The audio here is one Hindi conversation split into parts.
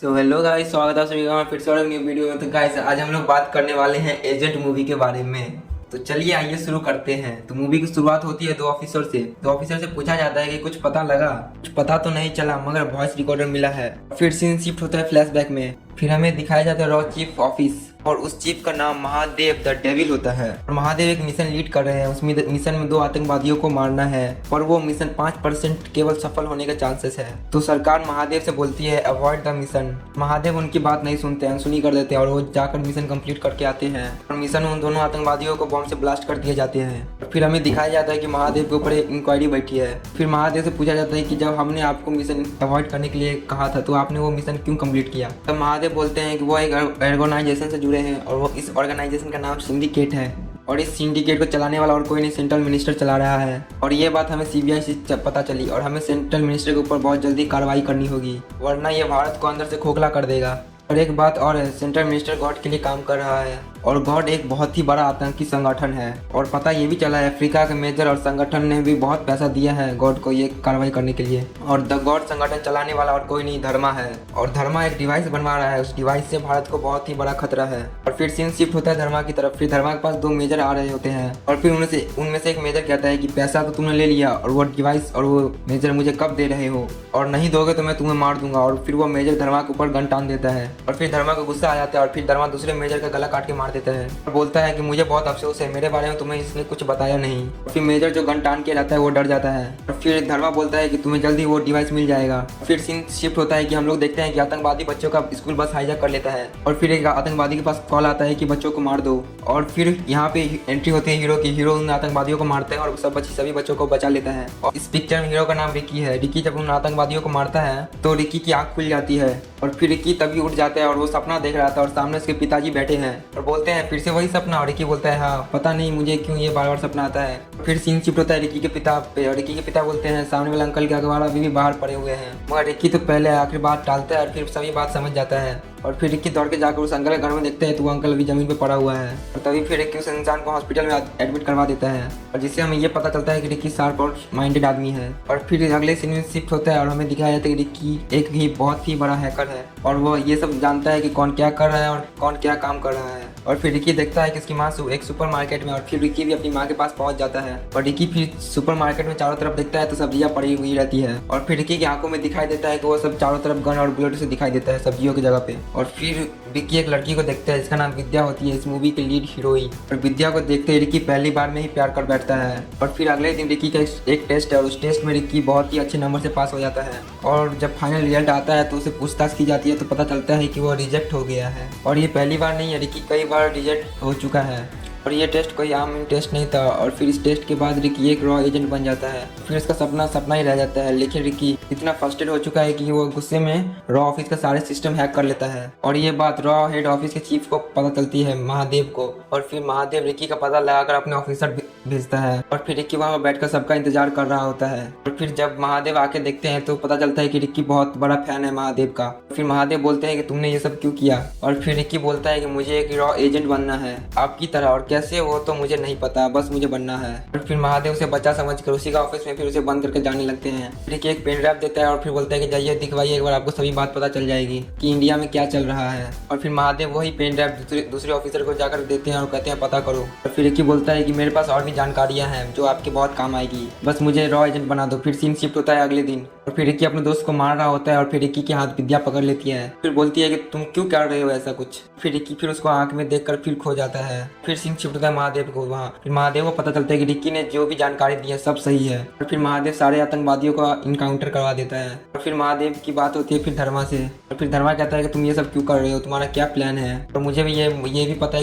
सो हेलो गाइस, स्वागत है सभी का फिर से और एक न्यू वीडियो में। तो गाइस आज हम लोग बात करने वाले हैं एजेंट मूवी के बारे में। तो चलिए आइए शुरू करते हैं। तो मूवी की शुरुआत होती है दो ऑफिसर से पूछा जाता है कि कुछ पता लगा। कुछ पता तो नहीं चला मगर वॉइस रिकॉर्डर मिला है। फिर सीन शिफ्ट होता है फ्लैशबैक में। फिर हमें दिखाया जाता है रॉ चीफ ऑफिस और उस चीफ का नाम महादेव द डेविल होता है। और महादेव एक मिशन लीड कर रहे हैं। उस मिशन में 2 आतंकवादियों को मारना है और वो मिशन 5% केवल सफल होने के चांसेस है। तो सरकार महादेव से बोलती है अवॉइड द मिशन। महादेव उनकी बात नहीं सुनते हैं, अनसुनी कर देते हैं और वो जाकर मिशन कंप्लीट करके आते हैं। और मिशन में उन दोनों आतंकवादियों को बॉम्ब से ब्लास्ट कर दिए जाते हैं। फिर हमें दिखाया जाता है कि महादेव के ऊपर एक इंक्वायरी बैठी है। फिर महादेव से पूछा जाता है कि जब हमने आपको मिशन अवॉइड करने के लिए कहा था तो आपने वो मिशन क्यों कंप्लीट किया। तब महादेव बोलते हैं कि वो एक ऑर्गेनाइजेशन से जुड़े हैं और वो इस ऑर्गेनाइजेशन का नाम सिंडिकेट है और इस सिंडिकेट को चलाने वाला और कोई नहीं सेंट्रल मिनिस्टर चला रहा है। और ये बात हमें सीबीआई से पता चली और हमें सेंट्रल मिनिस्टर के ऊपर बहुत जल्दी कार्रवाई करनी होगी वरना ये भारत को अंदर से खोखला कर देगा। और एक बात और है, सेंट्रल मिनिस्टर गॉड के लिए काम कर रहा है और गॉड एक बहुत ही बड़ा आतंकी संगठन है। और पता ये भी चला है अफ्रीका के मेजर और संगठन ने भी बहुत पैसा दिया है गॉड को ये कार्रवाई करने के लिए। और द गॉड संगठन चलाने वाला और कोई नहीं धर्मा है और धर्मा एक डिवाइस बनवा रहा है। उस डिवाइस से भारत को बहुत ही बड़ा खतरा है। और फिर सीन शिफ्ट होता है धर्मा की तरफ। फिर धर्मा के पास 2 मेजर आ रहे होते हैं और फिर उनमें से एक मेजर कहता है कि पैसा तो तुमने ले लिया और वो डिवाइस और वो मेजर मुझे कब दे रहे हो और नहीं दोगे तो मैं तुम्हें मार दूंगा। और फिर वो मेजर धर्मा के ऊपर गन टान देता है और फिर धर्मा को गुस्सा आ जाता है और फिर धर्मा दूसरे मेजर का गला काट के मार देता है और बोलता है कि मुझे बहुत अफसोस है, मेरे बारे में तुम्हें इसने कुछ बताया नहीं। फिर मेजर जो गन टान के रहता है वो डर जाता है और फिर धर्मा बोलता है कि तुम्हें जल्दी वो डिवाइस मिल जाएगा। फिर सीन शिफ्ट होता है कि हम लोग देखते हैं कि आतंकवादी बच्चों का स्कूल बस हाईजैक कर लेता है और फिर एक आतंकवादी के पास कॉल आता है कि बच्चों को मार दो। और फिर यहाँ पे एंट्री होती है हीरो की। हीरो उन आतंकवादियों को मारता है और सभी बच्चों को बचा लेता है। और इस पिक्चर में हीरो का नाम रिकी है। रिकी जब उन आतंकवादियों को मारता है तो रिकी की आंख खुल जाती है और फिर रिकी तभी उठ जाता है और वो सपना देख रहा था और सामने उसके पिताजी बैठे हैं और बोलते हैं फिर से वही सपना। और रिकी बोलता है हाँ, पता नहीं मुझे क्यों ये बार बार सपना आता है। फिर सीन शिफ्ट होता है रिकी के पिता पे और रिकी के पिता बोलते हैं सामने वाले अंकल के अखबार अभी भी बाहर पड़े हुए हैं। मगर रिकी तो पहले आखिरी बात टालता है और फिर सभी बात समझ जाता है। और फिर रिकी दौड़ के जाकर उस अंकल के घर में देखते हैं तो वो अंकल अभी जमीन पे पड़ा हुआ है और तभी फिर रिकी उस इंसान को हॉस्पिटल में एडमिट करवा देता है और जिससे हमें ये पता चलता है कि रिकी शार्प और माइंडेड आदमी है। और फिर अगले सीन में शिफ्ट होता है और हमें दिखाया जाता है कि रिकी एक ही बहुत ही बड़ा हैकर है और वो ये सब जानता है कि कौन क्या कर रहा है और कौन क्या काम कर रहा है। और फिर रिकी देखता है कि उसकी माँ एक सुपरमार्केट में और फिर रिकी भी अपनी माँ के पास पहुंच जाता है और रिकी फिर सुपरमार्केट में चारों तरफ देखता है तो सब्जियां पड़ी हुई रहती है और फिर रिकी की आंखों में दिखाई देता है कि वो सब चारों तरफ गन और बुलेट से दिखाई देता है सब्जियों की जगह पे। और फिर रिकी एक लड़की को देखता है जिसका नाम विद्या होती है, इस मूवी की लीड हीरोइन। और विद्या को देखते ही रिकी पहली बार में ही प्यार कर बैठता है। और फिर अगले दिन रिकी का एक टेस्ट है और उस टेस्ट में रिकी बहुत ही अच्छे नंबर से पास हो जाता है और जब फाइनल रिजल्ट आता है तो उसे पूछताछ की जाती है तो पता चलता है कि वो रिजेक्ट हो गया है। और ये पहली बार नहीं है, रिकी कई बार रिजेक्ट हो चुका है और ये टेस्ट कोई आम टेस्ट नहीं था। और फिर इस टेस्ट के बाद रिकी एक रॉ एजेंट बन जाता है। फिर इसका सपना ही रह जाता है। लेकिन रिकी इतना फ्रस्ट्रेट हो चुका है कि वो गुस्से में रॉ ऑफिस का सारे सिस्टम हैक कर लेता है और ये बात रॉ हेड ऑफिस के चीफ को पता चलती है, महादेव को। और फिर महादेव रिकी का पता लगाकर अपने ऑफिसर भेजता है और फिर रिकी वहाँ बैठकर सबका इंतजार कर रहा होता है। और फिर जब महादेव आके देखते हैं तो पता चलता है कि रिकी बहुत बड़ा फैन है महादेव का। फिर महादेव बोलते हैं कि तुमने ये सब क्यों किया। और फिर रिकी बोलता है कि मुझे एक रॉ एजेंट बनना है आपकी तरह और कैसे वो तो मुझे नहीं पता, बस मुझे बनना है। और फिर महादेव उसे बच्चा समझकर उसी का ऑफिस में फिर उसे बंद करके जाने लगते हैं। रिकी एक पेन ड्राइव देता है और फिर बोलता है कि जाइए दिखवाइए, एक बार आपको सभी बात पता चल जाएगी कि इंडिया में क्या चल रहा है। और फिर महादेव वही पेन ड्राइव दूसरे ऑफिसर को जाकर देते हैं और कहते हैं पता करो। और फिर रिकी बोलता है कि मेरे पास और भी जानकारियां हैं जो आपके बहुत काम आएगी, बस मुझे रॉ एजेंट बना दो। फिर सीन शिफ्ट होता है अगले दिन और फिर रिकी अपने दोस्त को मार रहा होता है और फिर रिकी के हाथ विद्या पकड़ लेती है। फिर बोलती है कि तुम क्यों कर रहे हो ऐसा कुछ। फिर रिकी फिर उसको आंख में देखकर फिर खो जाता है। फिर सीन शिफ्ट होता है महादेव को वहाँ। फिर महादेव को पता चलता है कि रिकी ने जो भी जानकारी दी है सब सही है और फिर महादेव सारे आतंकवादियों का इनकाउंटर करवा देता है। और फिर महादेव की बात होती है फिर धर्मा से और फिर धर्मा कहता है कि तुम ये सब क्यों कर रहे हो, तुम्हारा क्या प्लान है। और मुझे भी ये भी पता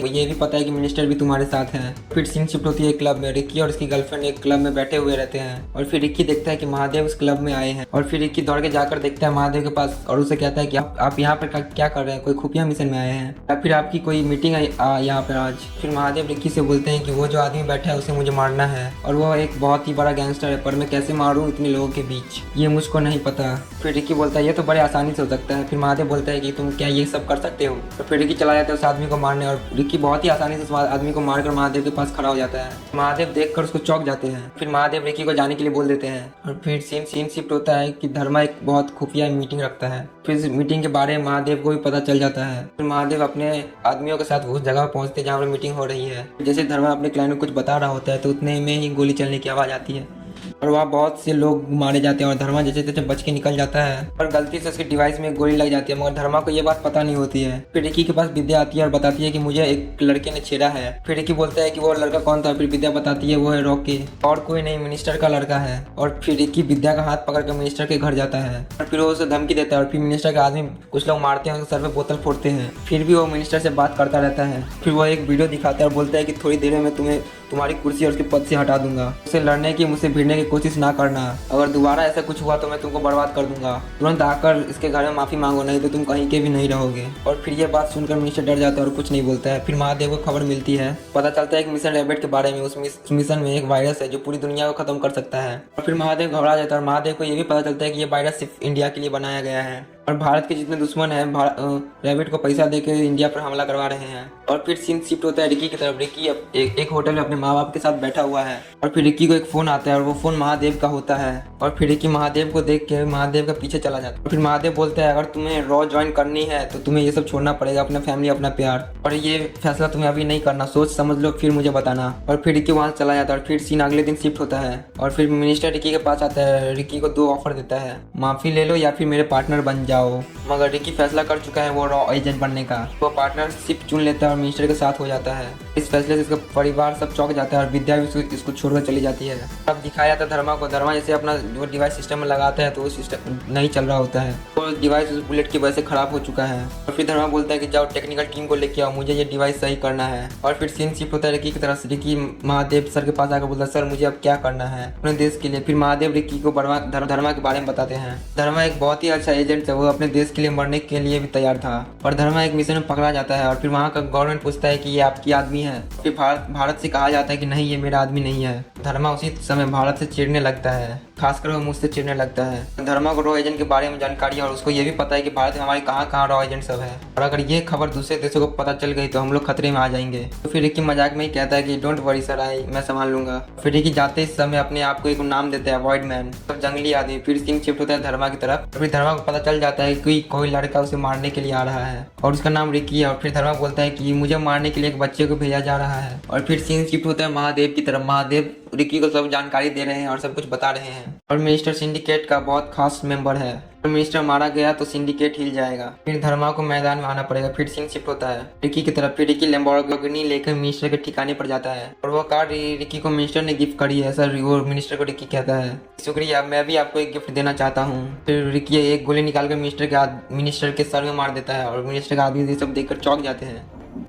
है कि मिनिस्टर भी तुम्हारे साथ है। फिर सीन शिफ्ट होती है क्लब में। रिकी और उसकी गर्लफ्रेंड एक क्लब में बैठे हुए रहते हैं और फिर रिकी देखता है कि महादेव उस क्लब में आए हैं और फिर रिकी दौड़ के जाकर देखता है महादेव के पास और उसे कहता है कि आप यहाँ पर क्या कर रहे हैं, कोई खुफिया मिशन में आए हैं या फिर आपकी कोई मीटिंग है यहाँ पर आज। फिर महादेव रिकी से बोलते हैं कि वो जो आदमी बैठा है उसे मुझे मारना है और वो एक बहुत ही बड़ा गैंगस्टर है, पर मैं कैसे मारूं इतने लोगों के बीच ये मुझको नहीं पता। फिर रिकी बोलता है ये तो बड़े आसानी से हो सकता है। फिर महादेव बोलता है कि तुम क्या ये सब कर सकते हो। तो फिर रिकी चला जाता है उस आदमी को मारने और रिकी बहुत ही आसानी से उस आदमी को मारकर महादेव के पास खड़ा हो जाता है। महादेव देखकर उसको चौंक जाते हैं। फिर महादेव रिकी को जाने के लिए बोल देते हैं और फिर सीन शिफ्ट होता है कि धर्मा एक बहुत खुफिया मीटिंग रखता है। फिर इस मीटिंग के बारे में महादेव को भी पता चल जाता है। फिर महादेव अपने आदमियों के साथ उस जगह पहुंचते हैं जहाँ पर मीटिंग हो रही है। जैसे धर्मा अपने क्लाइंट को कुछ बता रहा होता है तो उतने में ही गोली चलने की आवाज़ आती है और वहाँ बहुत से लोग मारे जाते हैं और धर्मा जैसे तैसे बच के निकल जाता है और गलती से उसके डिवाइस में गोली लग जाती है, मगर धर्मा को ये बात पता नहीं होती है। फिर रिकी के पास विद्या आती है और बताती है कि मुझे एक लड़के ने छेड़ा है। फिर रिकी बोलता है कि वो लड़का कौन था। फिर विद्या बताती है वो है रॉकी और कोई नहीं, मिनिस्टर का लड़का है। और फिर रिकी विद्या का हाथ पकड़ कर मिनिस्टर के घर जाता है और फिर वो उसे धमकी देता है और फिर मिनिस्टर का आदमी कुछ लोग मारते हैं, उसके सर पे बोतल फोड़ते हैं। फिर भी वो मिनिस्टर से बात करता रहता है। फिर वो एक वीडियो दिखाता है और बोलता है कि थोड़ी देर में तुम्हारी कुर्सी और उसके पद से हटा दूंगा। उससे लड़ने की, मुझसे भिड़ने की कोशिश ना करना। अगर दोबारा ऐसा कुछ हुआ तो मैं तुमको बर्बाद कर दूंगा। तुरंत आकर इसके घर में माफी मांगो, नहीं तो तुम कहीं के भी नहीं रहोगे। और फिर ये बात सुनकर मिनिस्टर डर जाता है और कुछ नहीं बोलता है। फिर महादेव को खबर मिलती है, पता चलता है कि मिशन रैबिट के बारे में। उस मिशन में एक वायरस है जो पूरी दुनिया को खत्म कर सकता है। और फिर महादेव घबरा जाता है और महादेव को ये भी पता चलता है कि ये वायरस सिर्फ इंडिया के लिए बनाया गया है और भारत के जितने दुश्मन हैं रैबिट को पैसा देकर इंडिया पर हमला करवा रहे हैं। और फिर सीन शिफ्ट होता है रिकी की तरफ। रिकी एक होटल में अपने माँ बाप के साथ बैठा हुआ है और फिर रिकी को एक फोन आता है और वो फोन महादेव का होता है। और फिर रिकी महादेव को देख के महादेव के पीछे चला जाता है। फिर महादेव बोलता है अगर तुम्हें रॉ ज्वाइन करनी है तो तुम्हें ये सब छोड़ना पड़ेगा, अपना फैमिली, अपना प्यार, और ये फैसला तुम्हें अभी नहीं करना, सोच समझ लो फिर मुझे बताना। और फिर रिकी वहाँ चला जाता है और फिर सीन अगले दिन शिफ्ट होता है और फिर मिनिस्टर रिकी के पास आता है। रिकी को 2 ऑफर देता है, माफी ले लो या फिर मेरे पार्टनर बन जाओ। मगर रिकी फैसला कर चुका है वो रॉ एजेंट बनने का। वो पार्टनरशिप चुन लेता है और मिनिस्टर के साथ हो जाता है। इस फैसले से इसका परिवार सब चौंक जाता है और विद्या भी इसको छोड़कर चली जाती है। अब दिखाया जाता है धर्मा को। धर्मा जैसे अपना जो डिवाइस सिस्टम में लगाता है तो वो सिस्टम नहीं चल रहा होता है। वो डिवाइस उस बुलेट की वजह से खराब हो चुका है। और फिर धर्मा बोलता है कि जाओ टेक्निकल टीम को लेके आओ, मुझे ये डिवाइस सही करना है। और फिर सीन शिफ्ट होता है रिकी की तरफ से। रिकी महादेव सर के पास आकर बोलता है सर मुझे अब क्या करना है अपने देश के लिए। फिर महादेव रिकी को धर्मा के बारे में बताते हैं। धर्मा एक बहुत ही अच्छा एजेंट है, वो अपने देश के लिए मरने के लिए भी तैयार था। और धर्मा एक मिशन में पकड़ा जाता है और फिर वहाँ का गवर्नमेंट पूछता है कि ये आपकी आदमी है। फिर भारत से कहा जाता है कि नहीं, ये मेरा आदमी नहीं है। धर्मा उसी समय भारत से चिढ़ने लगता है, खासकर वो मुझसे चिढ़ने लगता है। धर्मा को रॉ एजेंट के बारे में जानकारी है और उसको ये भी पता है कि भारत में हमारे कहाँ रॉ एजेंट सब है और अगर ये खबर दूसरे देशों को पता चल गई तो हम लोग खतरे में आ जाएंगे। तो फिर रिकी मजाक में ही कहता है कि डोंट वरी सर, मैं संभाल लूंगा। फिर रिकी जाते इस समय अपने आप को एक नाम देता है वॉइड मैन, सब जंगली आदमी। फिर सीन शिफ्ट होता है धर्मा की तरफ। फिर धर्मा को पता चल जाता है कि कोई लड़का उसे मारने के लिए आ रहा है और उसका नाम रिकी है। और फिर धर्मा बोलता है कि मुझे मारने के लिए एक बच्चे को भेजा जा रहा है। और फिर सीन शिफ्ट होता है महादेव की तरफ। महादेव रिकी को सब जानकारी दे रहे हैं और सब कुछ बता रहे हैं और मिनिस्टर सिंडिकेट का बहुत खास मेंबर है। और मिनिस्टर मारा गया तो सिंडिकेट हिल जाएगा। फिर धर्मा को मैदान में आना पड़ेगा। फिर सीन शिफ्ट होता है रिकी की तरफ। फिर रिकी लैम्बोर्गिनी लेकर मिनिस्टर के ठिकाने पर जाता है और वो कार रिकी को मिनिस्टर ने गिफ्ट करी है। सर वो मिनिस्टर को रिकी कहता है शुक्रिया, मैं भी आपको एक गिफ्ट देना चाहता हूँ। फिर रिकी एक गोली निकालकर मिनिस्टर के सर में मार देता है और मिनिस्टर का आदमी सब देखकर चौंक जाते हैं।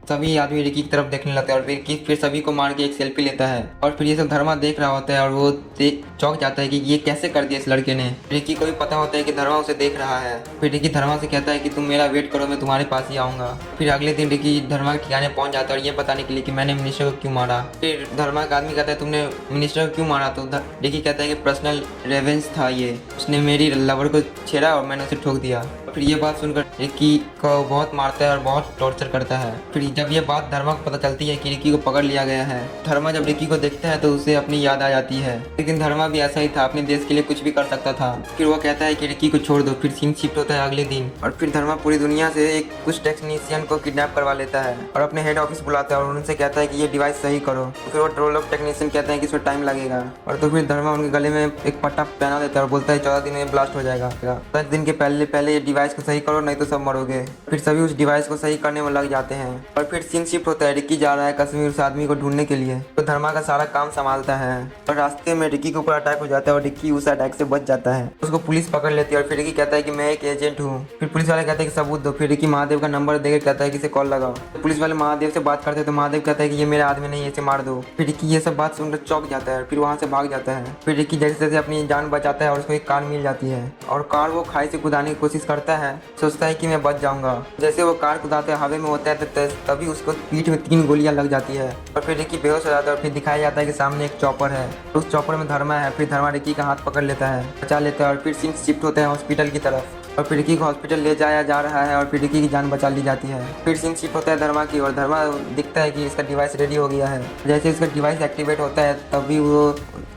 सभी आदमी रिकी की तरफ देखने लगते हैं और रिकी फिर सभी को मार के एक सेल्फी लेता है। और फिर ये सब धर्मा देख रहा होता है और वो चौंक जाता है कि ये कैसे कर दिया इस लड़के ने। रिकी को भी पता होता है कि धर्मा उसे देख रहा है। फिर रिकी धर्मा से कहता है कि तुम मेरा वेट करो, मैं तुम्हारे पास ही आऊंगा। फिर अगले दिन रिकी धर्मा के ठिकाने पहुंच जाता है और ये बताने के लिए कि मैंने मिनिस्टर को क्यों मारा। फिर धर्मा का आदमी कहता है तुमने मिनिस्टर को क्यों मारा, तो रिकी कहता है कि पर्सनल रेवेंज था ये, उसने मेरी लवर को छेड़ा और मैंने उसे ठोक दिया। फिर ये बात सुनकर रिकी को बहुत मारता है और बहुत टॉर्चर करता है। फिर जब ये बात धर्मा को पता चलती है कि रिकी को पकड़ लिया गया है, धर्मा जब रिकी को देखता है तो उसे अपनी याद आ जाती है। लेकिन धर्मा भी ऐसा ही था, अपने देश के लिए कुछ भी कर सकता था। फिर वो कहता है कि रिकी को छोड़ दो। फिर सीन शिफ्ट होता है अगले दिन और फिर धर्मा पूरी दुनिया से कुछ टेक्नीशियन को किडनैप करवा लेता है और अपने हेड ऑफिस बुलाता है और उनसे कहता है कि ये डिवाइस सही करो। तो फिर वो लोग टेक्नीशियन कहते हैं कि इसमें टाइम लगेगा। और तो फिर धर्मा उनके गले में एक पट्टा पहना देता है और बोलता है 14 दिन में ब्लास्ट हो जाएगा। 10 दिन के पहले ये डिवाइस को सही करो, नहीं तो सब मरोगे। फिर सभी उस डिवाइस को सही करने में लग जाते हैं। और फिर सीन शिफ्ट होता है, रिकी जा रहा है कश्मीर उस आदमी को ढूंढने के लिए। तो धर्मा का सारा काम संभालता है और रास्ते में रिकी के ऊपर अटैक हो जाता है और रिकी उस अटैक से बच जाता है। उसको पुलिस पकड़ लेती है और फिर रिकी कहता है कि मैं एक एजेंट हूँ। फिर पुलिस वाले कहते हैं कि सबूत दो। फिर रिकी महादेव का नंबर देकर कहता है कि इसे कॉल लगाओ। तो पुलिस वाले महादेव से बात करते हैं तो महादेव कहता है कि ये मेरा आदमी नहीं है, इसे मार दो। फिर रिकी ये सब बात सुनकर चौंक जाता है, फिर वहाँ से भाग जाता है। फिर रिकी जैसे जैसे अपनी जान बचाता है और उसको एक कार मिल जाती है और कार वो खाई से कूदाने की कोशिश करता है, सोचता है कि मैं बच जाऊंगा। जैसे वो कार कुदाते हवा में होता है तो तभी उसको पीठ में 3 गोलियां लग जाती है और फिर रिकी बेहोश हो जाता है। और फिर दिखाया जाता है कि सामने एक चॉपर है, उस चॉपर में धर्मा है। फिर धर्मा रिकी का हाथ पकड़ लेता है, बचा लेता है और फिर सीन शिफ्ट होता है हॉस्पिटल की तरफ। और फिर रिकी को हॉस्पिटल ले जाया जा रहा है और फिर रिकी की जान बचा ली जाती है। फिर सीन शिफ्ट होता है धर्मा की और धर्मा दिखता है कि इसका डिवाइस रेडी हो गया है। जैसे इसका डिवाइस एक्टिवेट होता है तभी वो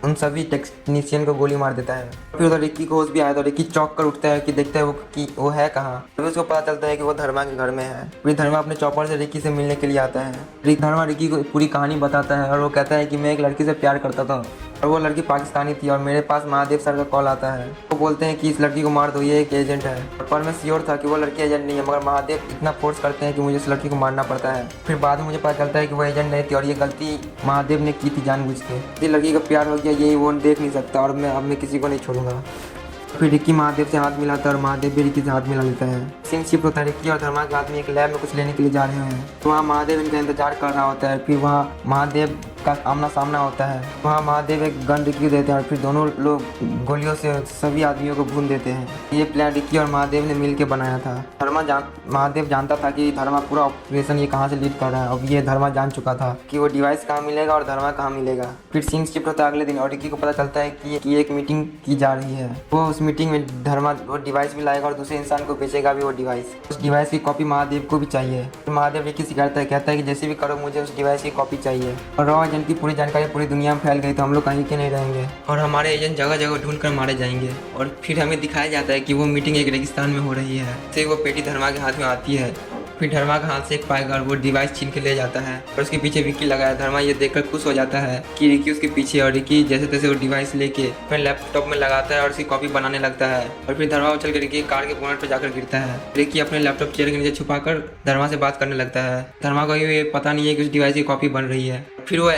उन सभी टेक्नीशियन को गोली मार देता है। फिर उधर रिकी को होश भी आया तो रिकी चौंक कर उठता है कि देखता है वो है कहाँ। तभी उसको पता चलता है कि वो धर्मा के घर में है। फिर धर्मा अपने चॉपर से रिकी से मिलने के लिए आता है। धर्मा रिकी को पूरी कहानी बताता है और वो कहता है कि मैं एक लड़की से प्यार करता था और वो लड़की पाकिस्तानी थी और मेरे पास महादेव सर का कॉल आता है। वो बोलते हैं कि इस लड़की को मार दो, ये एक एजेंट है। पर मैं श्योर था कि वो लड़की एजेंट नहीं है, मगर महादेव इतना फोर्स करते हैं कि मुझे इस लड़की को मारना पड़ता है। फिर बाद में मुझे पता चलता है कि वो एजेंट नहीं थी और ये गलती महादेव ने की थी जानबूझ के। इस लड़की का प्यार हो गया ये वो देख नहीं सकता और मैं अब मैं किसी को नहीं छोड़ूंगा। फिर रिकी महादेव से हाथ मिलाता है और महादेव भी रिकी से हाथ मिला लेता है। सीन शिफ्ट होता है रिकी और धर्मा के आदमी एक लैब में कुछ लेने के लिए जा रहे हैं। तो वहाँ महादेव इनका इंतजार कर रहा होता है। फिर वहाँ महादेव का आमना सामना होता है। वहाँ महादेव एक गन रिकी को देते हैं और फिर दोनों लोग गोलियों से सभी आदमियों को भून देते हैं। ये प्लान रिकी और महादेव ने मिल के बनाया था। महादेव जानता था कि धर्मा पूरा ऑपरेशन ये कहाँ से लीड कर रहा है। अब ये धर्मा जान चुका था कि वो डिवाइस कहाँ मिलेगा और धर्मा कहाँ मिलेगा। फिर सीन शिफ्ट होता है अगले दिन और रिकी को पता चलता है कि एक मीटिंग की जा रही है। वो उस मीटिंग में धर्मा वो डिवाइस भी लाएगा और दूसरे इंसान को बेचेगा भी वो डिवाइस। उस डिवाइस की कॉपी महादेव को भी चाहिए। फिर महादेव रिकी से कहता है कि जैसे भी करो मुझे उस डिवाइस की कॉपी चाहिए। और रॉ एजेंट की पूरी जानकारी पूरी दुनिया में फैल गई तो हम लोग कहीं के नहीं रहेंगे और हमारे एजेंट जगह जगह ढूंढ कर मारे जाएंगे। और फिर हमें दिखाया जाता है कि वो मीटिंग एक रेगिस्तान में हो रही है। फिर वो पेटी धर्मा के हाथ में आती है। फिर धर्मा का हाथ से एक पाएगा और वो डिवाइस छीन के ले जाता है और उसके पीछे विक्की लगा है। धर्मा ये देखकर खुश हो जाता है कि रिकी उसके पीछे और रिकी जैसे तैसे वो डिवाइस लेके फिर लैपटॉप में लगाता है और उसकी कॉपी बनाने लगता है। और फिर धर्मा उछल कर रिकी कार के बोनट पर जाकर गिरता है। रिकी अपने लैपटॉप चेयर के नीचे छुपाकर धर्मा से बात करने लगता है। धर्मा को ये पता नहीं है कि उस डिवाइस की कॉपी बन रही है। फिर वो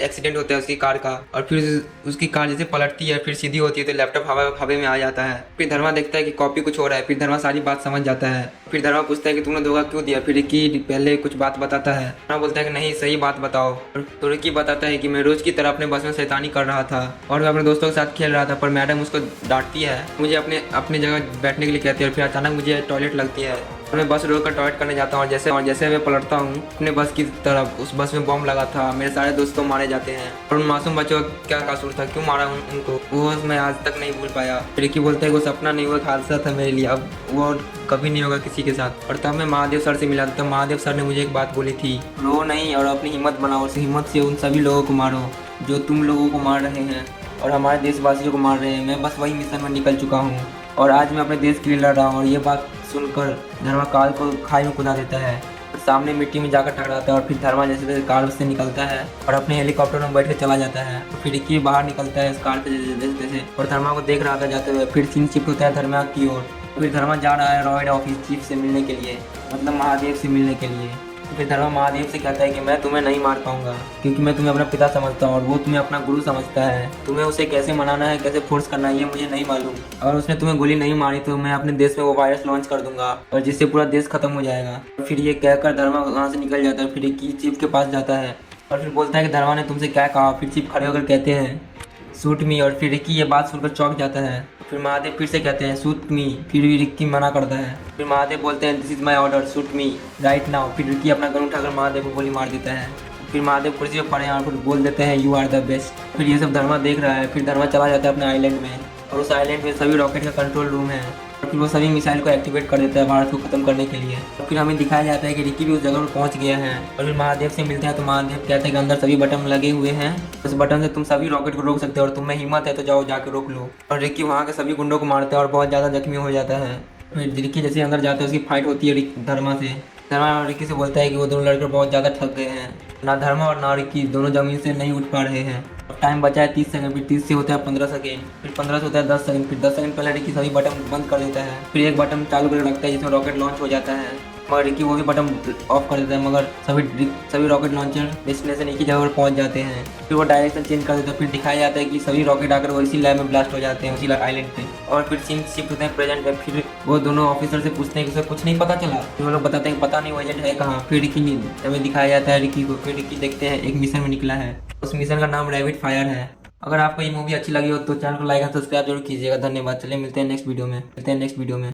एक्सीडेंट होता है उसकी कार का और फिर उसकी कार जैसे पलटती है फिर सीधी होती है तो लैपटॉप हवा में आ जाता है। फिर धर्मा देखता है कि कॉपी कुछ हो रहा है। फिर धर्मा सारी बात समझ जाता है। फिर धर्मा पूछता है कि तुमने धोखा क्यों दिया। फिर रिकी पहले कुछ बात बताता है। धर्मा बोलता है कि नहीं सही बात बताओ। तो रिकी बताता है कि मैं रोज की तरह अपने बस में शैतानी कर रहा था और मैं अपने दोस्तों के साथ खेल रहा था, पर मैडम उसको डांटती है, मुझे अपने जगह बैठने के लिए कहती है और फिर अचानक मुझे टॉयलेट लगती है। मैं बस रोक कर टॉयलेट करने जाता हूँ और जैसे मैं पलटता हूँ अपने बस की तरफ, उस बस में बम लगा था। मेरे सारे दोस्तों मारे जाते हैं और उन मासूम बच्चों का क्या कसूर था, क्यों मारा उनको, वो मैं आज तक नहीं भूल पाया। रिकी बोलता है वो सपना नहीं हुआ, हादसा था मेरे लिए, अब वो कभी नहीं होगा किसी के साथ। और तब मैं महादेव सर से मिला था। महादेव सर ने मुझे एक बात बोली थी, रो नहीं और अपनी हिम्मत बनाओ, उस हिम्मत से उन सभी लोगों को मारो जो तुम लोगों को मार रहे हैं और हमारे देशवासियों को मार रहे हैं। मैं बस वही मिशन में निकल चुका हूँ और आज मैं अपने देश के लिए लड़ रहा हूँ। और ये बात सुनकर धर्मा कार को खाई में कूदा देता है, सामने मिट्टी में जाकर टकराता है और फिर धर्मा जैसे तैसे कार से निकलता है और अपने हेलीकॉप्टर में बैठ के चला जाता है। फिर रिकी बाहर निकलता है इस कार से जैसे तैसे और धर्मा को देख रहा था जाते हुए। फिर सीन शिफ्ट होता है धर्मा की ओर। फिर धर्मा जा रहा है रॉयल ऑफिस चीफ से मिलने के लिए, मतलब महादेव से मिलने के लिए। फिर धर्मा महादेव से कहता है कि मैं तुम्हें नहीं मार पाऊंगा क्योंकि मैं तुम्हें अपना पिता समझता हूँ और वो तुम्हें अपना गुरु समझता है। तुम्हें उसे कैसे मनाना है, कैसे फोर्स करना है, ये मुझे नहीं मालूम। और उसने तुम्हें गोली नहीं मारी तो मैं अपने देश में वो वायरस लॉन्च कर दूंगा और जिससे पूरा देश खत्म हो जाएगा। फिर ये कहकर धर्मा वहाँ से निकल जाता है। फिर एक चीफ के पास जाता है और फिर बोलता है कि धर्मा ने तुमसे क्या कहा। फिर चीफ खड़े होकर कहते हैं शूट मी और फिर रिकी ये बात सुनकर चौंक जाता है। फिर महादेव फिर से कहते हैं शूट मी, फिर रिकी मना करता है। फिर महादेव बोलते हैं this is my order, shoot me right now. फिर रिकी अपना गन उठाकर महादेव को गोली मार देता है। फिर महादेव कुर्सी पर पड़े हैं और फिर बोल देते हैं यू आर द बेस्ट। फिर ये सब धर्मा देख रहा है। फिर धर्मा चला जाता है अपने आइलैंड में और उस आइलैंड में सभी रॉकेट का कंट्रोल रूम है और फिर वो सभी मिसाइल को एक्टिवेट कर देता है भारत को खत्म करने के लिए। और फिर हमें दिखाया जाता है कि रिकी भी उस जगह पर पहुंच गया है और फिर महादेव से मिलते हैं तो महादेव कहते हैं कि अंदर सभी बटन लगे हुए हैं, उस बटन से तुम सभी रॉकेट को रोक सकते हो और तुम्हें हिम्मत है तो जाओ जाके रोक लो। और रिकी वहाँ के सभी गुंडों को मारता है और बहुत ज़्यादा जख्मी हो जाता है। फिर रिकी जैसे अंदर जाता है उसकी फाइट होती है धर्मा से। धर्मा और रिकी से बोलता है कि वो दोनों लड़के बहुत ज़्यादा थक गए हैं, ना धर्मा और ना रिकी दोनों जमीन से नहीं उठ पा रहे हैं। टाइम बचा है 30 सेकंड। फिर 30 से होता है 15 सेकंड, फिर 15 से होता है 10 सेकंड। फिर 10 सेकंड पहले रिकी सभी बटन बंद कर देता है। फिर एक बटन चालू कर रखता है जिसमें रॉकेट लॉन्च हो जाता है मगर रिकी वो भी बटन ऑफ कर देता है, मगर सभी रॉकेट लॉन्चर डेस्टिनेशन एक ही जगह पर पहुंच जाते हैं। फिर वो डायरेक्शन चेंज कर देता है। फिर दिखाया जाता है कि सभी रॉकेट आकर वो इसी लैब में ब्लास्ट हो जाते हैं उसी आइलैंड पे। और फिर सीन शिफ्ट होते हैं प्रेजेंट में। फिर वो दोनों ऑफिसर से पूछते हैं कि उसे कुछ नहीं पता चला। फिर वो लोग बताते हैं कि पता नहीं वो एजेंट है कहाँ। फिर रिकी हमें दिखाया जाता है रिकी को। फिर रिकी देखते हैं एक मिशन में निकला है, उस मिशन का नाम रैपिड फायर है। अगर आपको ये मूवी अच्छी लगी हो तो चैनल को लाइक और सब्सक्राइब जरूर कीजिएगा। धन्यवाद। चलिए मिलते हैं नेक्स्ट वीडियो में।